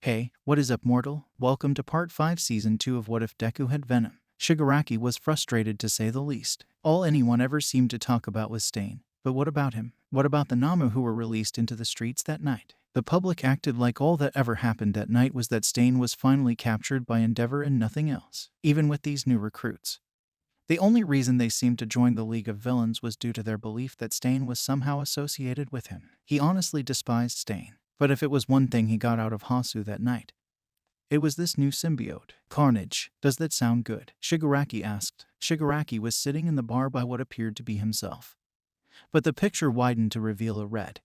Hey, what is up, mortal? Welcome to Part 5 Season 2 of What If Deku Had Venom. Shigaraki was frustrated to say the least. All anyone ever seemed to talk about was Stain. But what about him? What about the Namu who were released into the streets that night? The public acted like all that ever happened that night was that Stain was finally captured by Endeavor and nothing else, even with these new recruits. The only reason they seemed to join the League of Villains was due to their belief that Stain was somehow associated with him. He honestly despised Stain. But if it was one thing he got out of Hasu that night, it was this new symbiote. Carnage. Does that sound good? Shigaraki asked. Shigaraki was sitting in the bar by what appeared to be himself. But the picture widened to reveal a red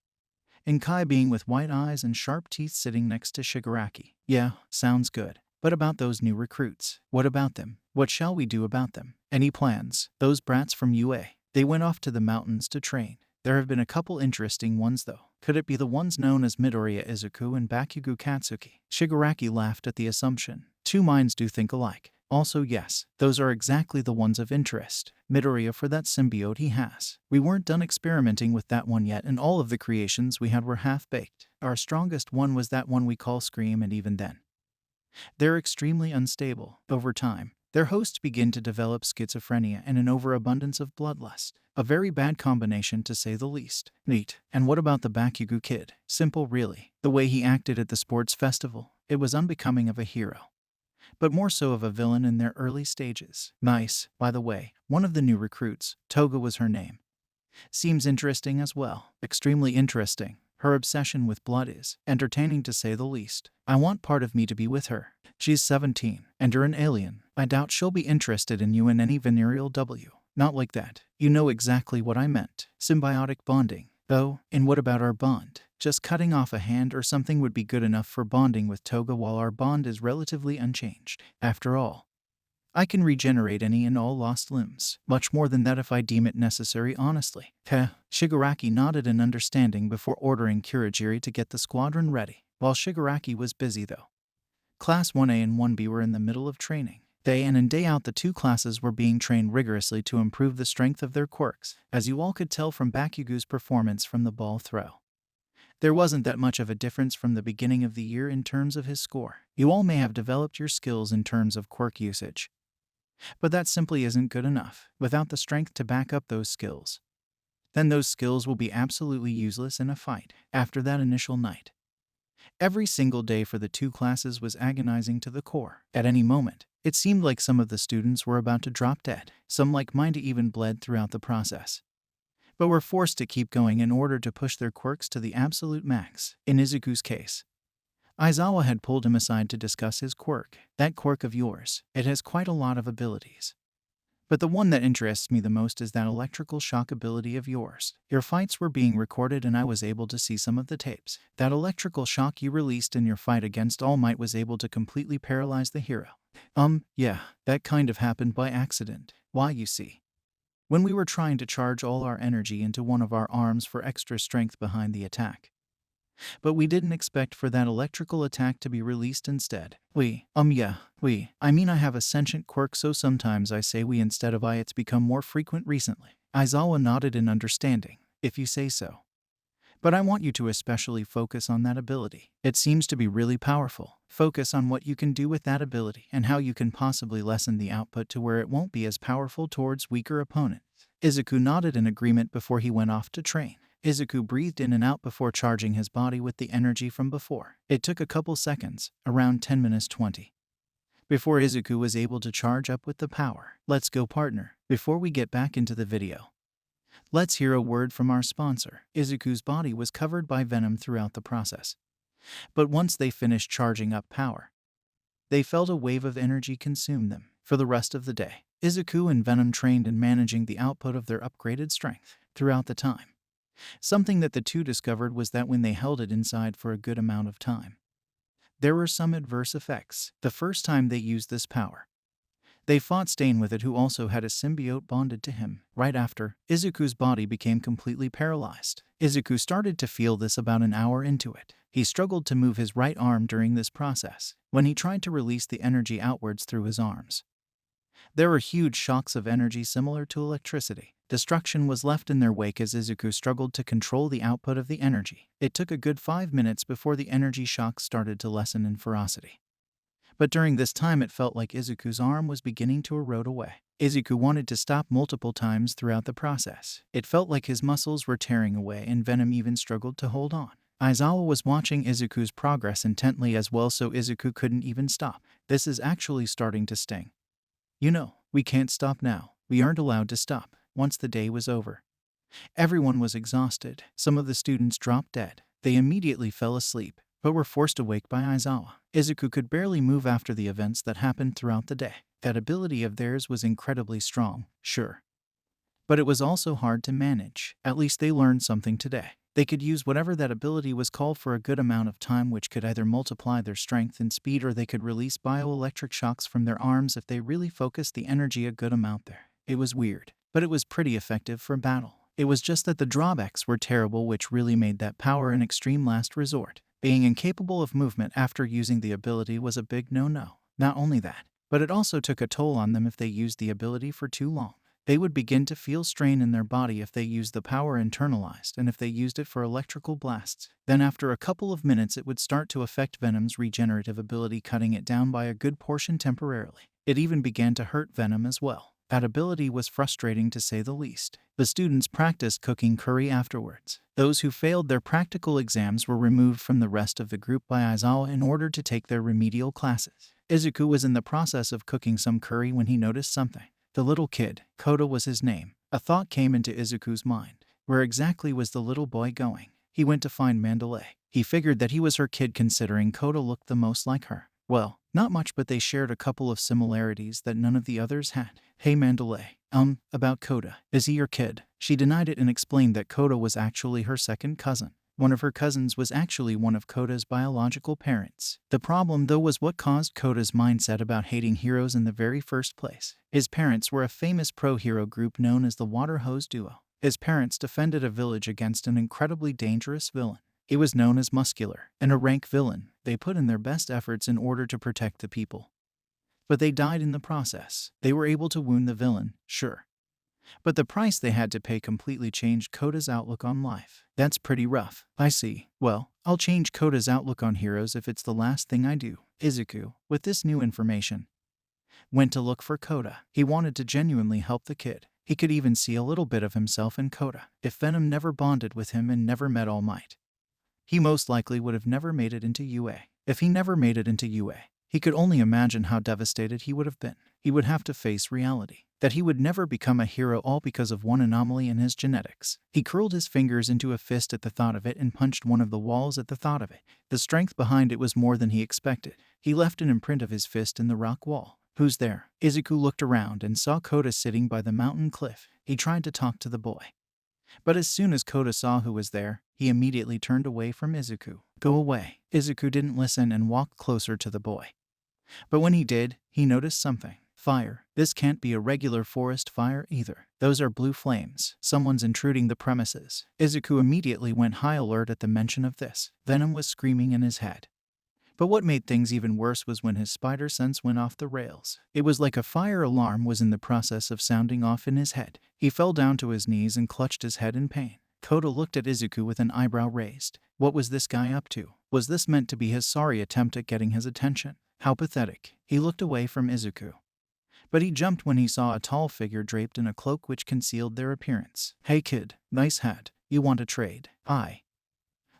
Kai being with white eyes and sharp teeth sitting next to Shigaraki. Yeah, sounds good. But about those new recruits? What about them? What shall we do about them? Any plans? Those brats from UA. They went off to the mountains to train. There have been a couple interesting ones though. Could it be the ones known as Midoriya Izuku and Bakugo Katsuki? Shigaraki laughed at the assumption. Two minds do think alike. Also yes, those are exactly the ones of interest. Midoriya for that symbiote he has. We weren't done experimenting with that one yet and all of the creations we had were half-baked. Our strongest one was that one we call Scream, and even then, they're extremely unstable. Over time, their hosts begin to develop schizophrenia and an overabundance of bloodlust. A very bad combination to say the least. Neat. And what about the Bakugo kid? Simple really. The way he acted at the sports festival, it was unbecoming of a hero, but more so of a villain in their early stages. Nice. By the way, one of the new recruits, Toga was her name, seems interesting as well. Extremely interesting. Her obsession with blood is entertaining to say the least. I want part of me to be with her. She's 17, and you're an alien. I doubt she'll be interested in you in any venereal W. Not like that. You know exactly what I meant. Symbiotic bonding. Though, and what about our bond? Just cutting off a hand or something would be good enough for bonding with Toga while our bond is relatively unchanged. After all, I can regenerate any and all lost limbs. Much more than that if I deem it necessary, honestly. Heh. Shigaraki nodded in understanding before ordering Kurogiri to get the squadron ready. While Shigaraki was busy though, Class 1A and 1B were in the middle of training. Day in and day out the two classes were being trained rigorously to improve the strength of their quirks, as you all could tell from Bakugo's performance from the ball throw. There wasn't that much of a difference from the beginning of the year in terms of his score. You all may have developed your skills in terms of quirk usage, but that simply isn't good enough. Without the strength to back up those skills, then those skills will be absolutely useless in a fight. After that initial night, every single day for the two classes was agonizing to the core. At any moment, it seemed like some of the students were about to drop dead. Some like mine even bled throughout the process, but were forced to keep going in order to push their quirks to the absolute max. In Izuku's case, Aizawa had pulled him aside to discuss his quirk. That quirk of yours, it has quite a lot of abilities, but the one that interests me the most is that electrical shock ability of yours. Your fights were being recorded and I was able to see some of the tapes. That electrical shock you released in your fight against All Might was able to completely paralyze the hero. Yeah, that kind of happened by accident. Why, you see, when we were trying to charge all our energy into one of our arms for extra strength behind the attack, but we didn't expect for that electrical attack to be released instead. I mean I have a sentient quirk, so sometimes I say we instead of I. It's become more frequent recently. Aizawa nodded in understanding. If you say so. But I want you to especially focus on that ability. It seems to be really powerful. Focus on what you can do with that ability and how you can possibly lessen the output to where it won't be as powerful towards weaker opponents. Izuku nodded in agreement before he went off to train. Izuku breathed in and out before charging his body with the energy from before. It took a couple seconds, around 10 minutes 20, before Izuku was able to charge up with the power. Let's go, partner. Before we get back into the video, let's hear a word from our sponsor. Izuku's body was covered by Venom throughout the process, but once they finished charging up power, they felt a wave of energy consume them. For the rest of the day, Izuku and Venom trained in managing the output of their upgraded strength. Throughout the time, something that the two discovered was that when they held it inside for a good amount of time, there were some adverse effects. The first time they used this power, they fought Stain with it, who also had a symbiote bonded to him. Right after, Izuku's body became completely paralyzed. Izuku started to feel this about an hour into it. He struggled to move his right arm during this process. When he tried to release the energy outwards through his arms, there were huge shocks of energy similar to electricity. Destruction was left in their wake as Izuku struggled to control the output of the energy. It took a good 5 minutes before the energy shocks started to lessen in ferocity. But during this time it felt like Izuku's arm was beginning to erode away. Izuku wanted to stop multiple times throughout the process. It felt like his muscles were tearing away and Venom even struggled to hold on. Aizawa was watching Izuku's progress intently as well, so Izuku couldn't even stop. This is actually starting to sting. You know, we can't stop now. We aren't allowed to stop. Once the day was over. Everyone was exhausted. Some of the students dropped dead. They immediately fell asleep, but were forced awake by Aizawa. Izuku could barely move after the events that happened throughout the day. That ability of theirs was incredibly strong, sure. But it was also hard to manage. At least they learned something today. They could use whatever that ability was called for a good amount of time, which could either multiply their strength and speed or they could release bioelectric shocks from their arms if they really focused the energy a good amount there. It was weird, but it was pretty effective for battle. It was just that the drawbacks were terrible, which really made that power an extreme last resort. Being incapable of movement after using the ability was a big no-no. Not only that, but it also took a toll on them if they used the ability for too long. They would begin to feel strain in their body if they used the power internalized and if they used it for electrical blasts. Then after a couple of minutes it would start to affect Venom's regenerative ability, cutting it down by a good portion temporarily. It even began to hurt Venom as well. That ability was frustrating to say the least. The students practiced cooking curry afterwards. Those who failed their practical exams were removed from the rest of the group by Aizawa in order to take their remedial classes. Izuku was in the process of cooking some curry when he noticed something. The little kid, Koda was his name. A thought came into Izuku's mind. Where exactly was the little boy going? He went to find Mandalay. He figured that he was her kid considering Koda looked the most like her. Well, not much, but they shared a couple of similarities that none of the others had. Hey Mandalay, about Koda. Is he your kid? She denied it and explained that Koda was actually her second cousin. One of her cousins was actually one of Koda's biological parents. The problem, though, was what caused Koda's mindset about hating heroes in the very first place. His parents were a famous pro-hero group known as the Water Hose Duo. His parents defended a village against an incredibly dangerous villain. He was known as Muscular, and a rank villain. They put in their best efforts in order to protect the people. But they died in the process. They were able to wound the villain, sure. But the price they had to pay completely changed Koda's outlook on life. That's pretty rough. I see. Well, I'll change Koda's outlook on heroes if it's the last thing I do. Izuku, with this new information, went to look for Koda. He wanted to genuinely help the kid. He could even see a little bit of himself in Koda. If Venom never bonded with him and never met All Might, he most likely would have never made it into UA. If he never made it into UA, he could only imagine how devastated he would have been. He would have to face reality. That he would never become a hero, all because of one anomaly in his genetics. He curled his fingers into a fist at the thought of it and punched one of the walls at the thought of it. The strength behind it was more than he expected. He left an imprint of his fist in the rock wall. Who's there? Izuku looked around and saw Koda sitting by the mountain cliff. He tried to talk to the boy. But as soon as Koda saw who was there, he immediately turned away from Izuku. Go away. Izuku didn't listen and walked closer to the boy. But when he did, he noticed something. Fire. This can't be a regular forest fire either. Those are blue flames. Someone's intruding the premises. Izuku immediately went high alert at the mention of this. Venom was screaming in his head. But what made things even worse was when his spider sense went off the rails. It was like a fire alarm was in the process of sounding off in his head. He fell down to his knees and clutched his head in pain. Koda looked at Izuku with an eyebrow raised. What was this guy up to? Was this meant to be his sorry attempt at getting his attention? How pathetic. He looked away from Izuku. But he jumped when he saw a tall figure draped in a cloak which concealed their appearance. Hey kid, nice hat. You want to trade? I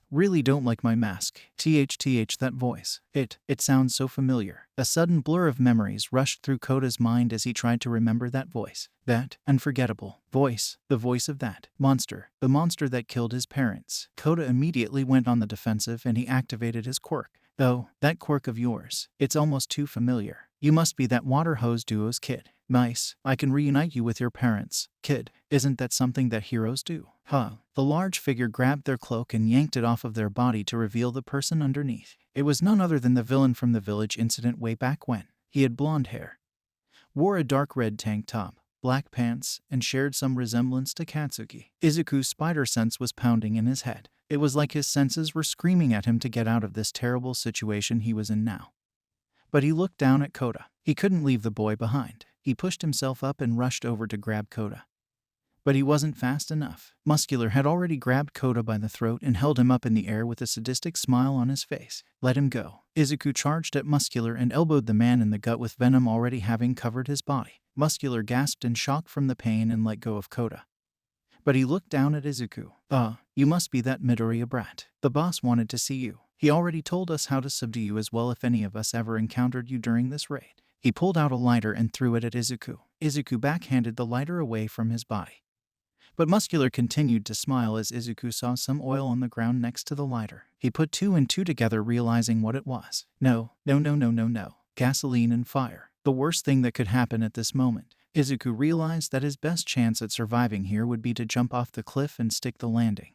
really don't like my mask. That voice. It sounds so familiar. A sudden blur of memories rushed through Koda's mind as he tried to remember that voice. That unforgettable voice. The voice of that monster. The monster that killed his parents. Koda immediately went on the defensive and he activated his quirk. Oh, that quirk of yours. It's almost too familiar. You must be that Water Hose Duo's kid. Nice. I can reunite you with your parents. Kid, isn't that something that heroes do? Huh. The large figure grabbed their cloak and yanked it off of their body to reveal the person underneath. It was none other than the villain from the village incident way back when. He had blonde hair, wore a dark red tank top, black pants, and shared some resemblance to Katsuki. Izuku's spider sense was pounding in his head. It was like his senses were screaming at him to get out of this terrible situation he was in now. But he looked down at Koda. He couldn't leave the boy behind. He pushed himself up and rushed over to grab Koda. But he wasn't fast enough. Muscular had already grabbed Kota by the throat and held him up in the air with a sadistic smile on his face. Let him go. Izuku charged at Muscular and elbowed the man in the gut with Venom already having covered his body. Muscular gasped in shock from the pain and let go of Kota. But he looked down at Izuku. You must be that Midoriya brat. The boss wanted to see you. He already told us how to subdue you as well if any of us ever encountered you during this raid. He pulled out a lighter and threw it at Izuku. Izuku backhanded the lighter away from his body. But Muscular continued to smile as Izuku saw some oil on the ground next to the lighter. He put 2 and 2 together, realizing what it was. No. Gasoline and fire. The worst thing that could happen at this moment. Izuku realized that his best chance at surviving here would be to jump off the cliff and stick the landing.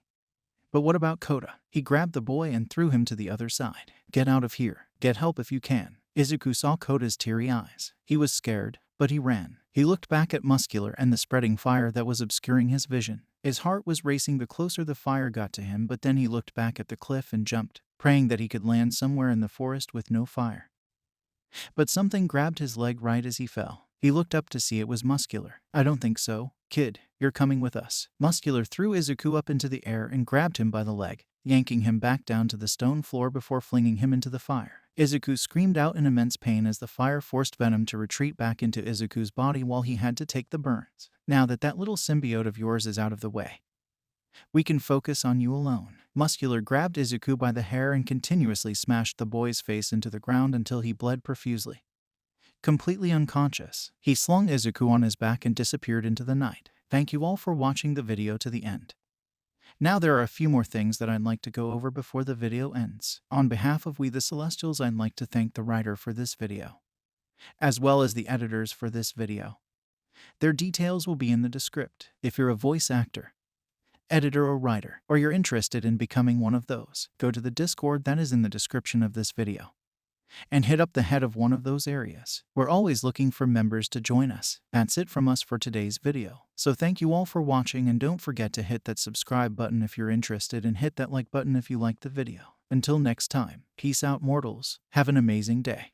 But what about Kota? He grabbed the boy and threw him to the other side. Get out of here. Get help if you can. Izuku saw Kota's teary eyes. He was scared, but he ran. He looked back at Muscular and the spreading fire that was obscuring his vision. His heart was racing the closer the fire got to him, but then he looked back at the cliff and jumped, praying that he could land somewhere in the forest with no fire. But something grabbed his leg right as he fell. He looked up to see it was Muscular. I don't think so. Kid, you're coming with us. Muscular threw Izuku up into the air and grabbed him by the leg, yanking him back down to the stone floor before flinging him into the fire. Izuku screamed out in immense pain as the fire forced Venom to retreat back into Izuku's body while he had to take the burns. Now that little symbiote of yours is out of the way, we can focus on you alone. Muscular grabbed Izuku by the hair and continuously smashed the boy's face into the ground until he bled profusely. Completely unconscious, he slung Izuku on his back and disappeared into the night. Thank you all for watching the video to the end. Now there are a few more things that I'd like to go over before the video ends. On behalf of We the Celestials, I'd like to thank the writer for this video, as well as the editors for this video. Their details will be in the description. If you're a voice actor, editor or writer, or you're interested in becoming one of those, go to the Discord that is in the description of this video and hit up the head of one of those areas. We're always looking for members to join us. That's it from us for today's video. So thank you all for watching, and don't forget to hit that subscribe button if you're interested, and hit that like button if you liked the video. Until next time, peace out mortals. Have an amazing day.